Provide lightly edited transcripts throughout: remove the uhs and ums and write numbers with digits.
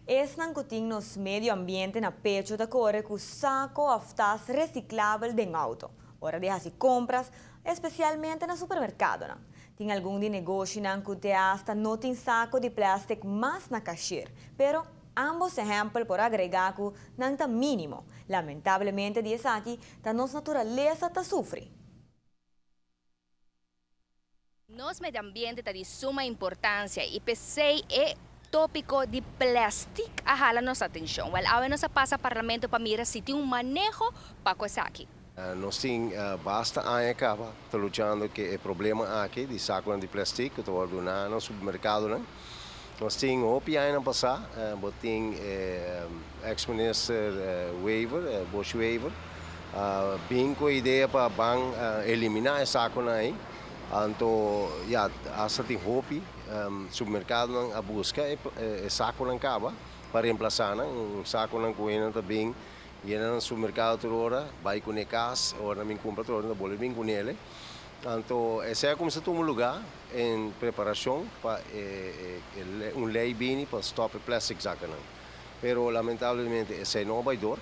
Es não que nos medio ambiente na pecho da corre com saco aftas reciclável de auto. Ora de assim compras, especialmente no supermercado. Não. Tem algum de negócio que te hasta não tem saco de plástico mais na cashier, pero ambos exemplos por agregar que não está mínimo. Lamentavelmente, diz aqui, a nossa natureza está sofre. Nosso meio ambiente está de suma importância e pensei tópico de plástico a jala nossa atenção. Well, agora nós passa parlamento para mirar se tem manejo para coisa aqui. Nós temos basta anos acaba lutando que o problema aqui de saco de plástico que ordenar no supermercado, né? Nós temos opi ano passar, botem ex-minister waiver, Bush waiver, bem com a ideia para eliminar esse saco aí. Então, já essa tem hopi supermercado a busca saco não acaba para reemplaçar saco não coena também e no supermercado toda hora vai com casa ou na minha compra toda hora bola bem com ele. Então, esse é como se toma lugar em preparação para lei bem para stop plastic saco não. Pero lamentavelmente esse não vai dar.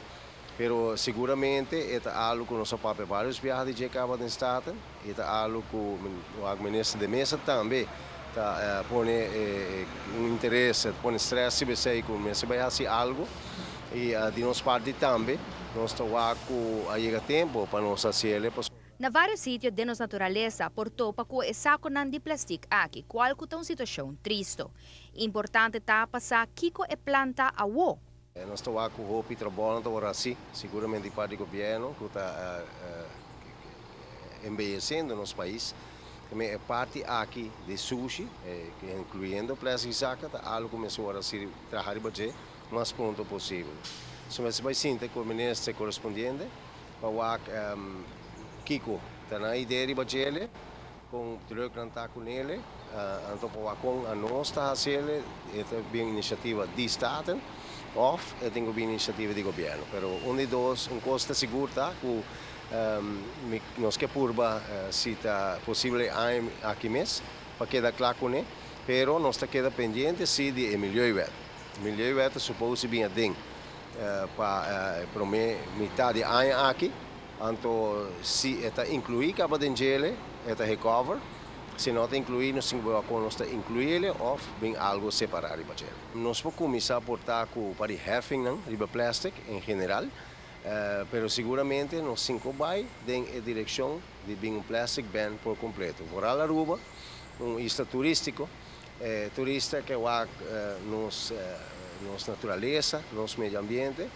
Pero seguramente é algo que nós papel vários viagens de acaba de estado, é algo que o ministro de mesa também põe interesse, põe stress se você vai fazer algo e de nossa parte também nós estamos a chegar tempo para nós fazer ele. Na vários sítios de nossa natureza, portou para que o saco não de plástico aqui, qual que é uma situação triste. Importante tá passar kiko e planta a wo. Nós estamos com o hopi trabalhando agora assim, seguramente parte do governo que está envelhecendo nosso país. Também é parte aqui de sushi, incluindo plástico saca, algo começou a ser trabalhar o mais pronto possível. Se você vai sentir com o ministro correspondente, para o Kiko, está na ideia de bater com o cantar com ele, então para com a nossa fazendo, é bem iniciativa de Estado. Of é uma iniciativa de governo, pero onde dois costa seguro tá que nós que purba se está possível aqui mesmo para quedar claro com ele, pero nós está queda pendente se de milho e supose bem bem para metade ano aqui, então se está incluir capa de gele, está recover. Se não está incluído, nós está incluído ou bem algo separado para ele. Nós podemos começar a portar para o herfing de plástico em geral, mas seguramente nós cinco vai em direção de bem plástico ban por completo. Por a Aruba, isla turístico, turista que vai nossa natureza, nosso meio ambiente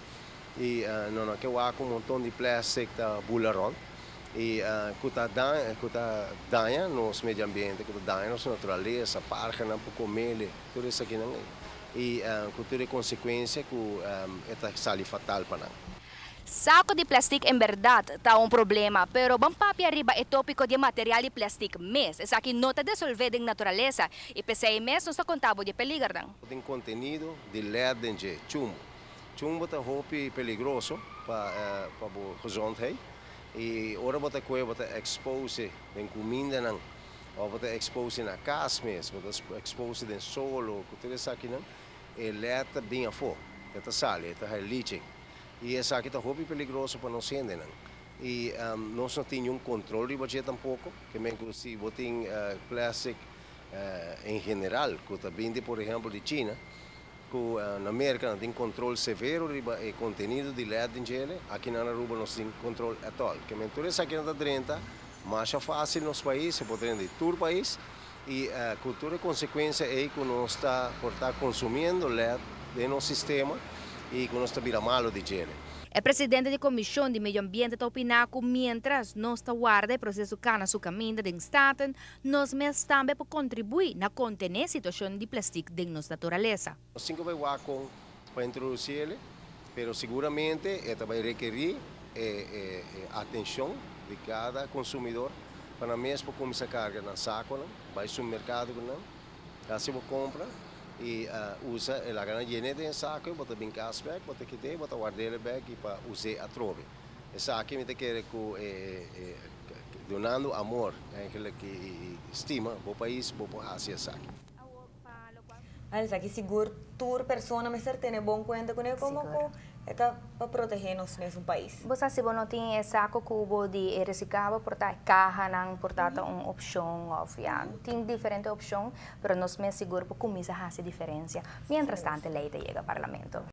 e não que vai com montão de plástico da bularão. E que danha nosso meio ambiente, que danha nossa natureza, parque não para comer, tudo isso aqui não e que tudo é consequência que é sali fatal para nós. Saco de plástico em verdade está problema, pero bang papi arriba é tópico de material de plástico mes, essa aqui não está dissolvida em natureza e pensei mes não está contado de peligro não. Tem conteúdo de lead de chumbo. Chumbo é roupa perigoso para a gezondheid. E ora bota coisa bota expose em comida não, ou bota expose na casa mesmo, bota expose em solo, que tudo isso aqui não, e leta bem a fogo, esta sale, esta é leaching, e essa aqui está muito perigoso para nós ainda não, e nós não temos controle de budget tampouco, que mesmo se botem plástico em geral, que está vindo por exemplo de China. Que na América tem controle severo do conteúdo de lead em gelo, aqui na Aruba não tem controle at all. Que tudo isso aqui na 30, mais fácil nos países, podemos ir todo o país, e a cultura e consequência é que nós está consumindo lead no nosso sistema e que nós está virando malo de gelo. O presidente da Comissão de Meio Ambiente está opinando que, mientras nós está guarda o processo cana su caminho de Estado, nós mesmos também podemos contribuir na conter a situação de plástico de nossa natureza. Nós temos que ver para introduzir ele, mas seguramente ele vai requerer atenção de cada consumidor para mesmo começar a carga na saco, vai ao mercado, assim você compra. E usa a grana llena de saco, bota bem cashback, bota que tem, bota guardar ele back e para usar a trove. Essa aqui me quer que donando amor, aquele que estima o país, o Ásia saque. Alisa, aqui seguro, tur persona, mas ter bom conta com ele como Seguro. é para proteger-nos nesse país. Basta se não tem saco cubo de reciclável, porta caja ng portata opção of yan. Tem diferente opção, pero nos me seguro po kumisa hasi diferencia. Mientras tanto, lei chega ao parlamento.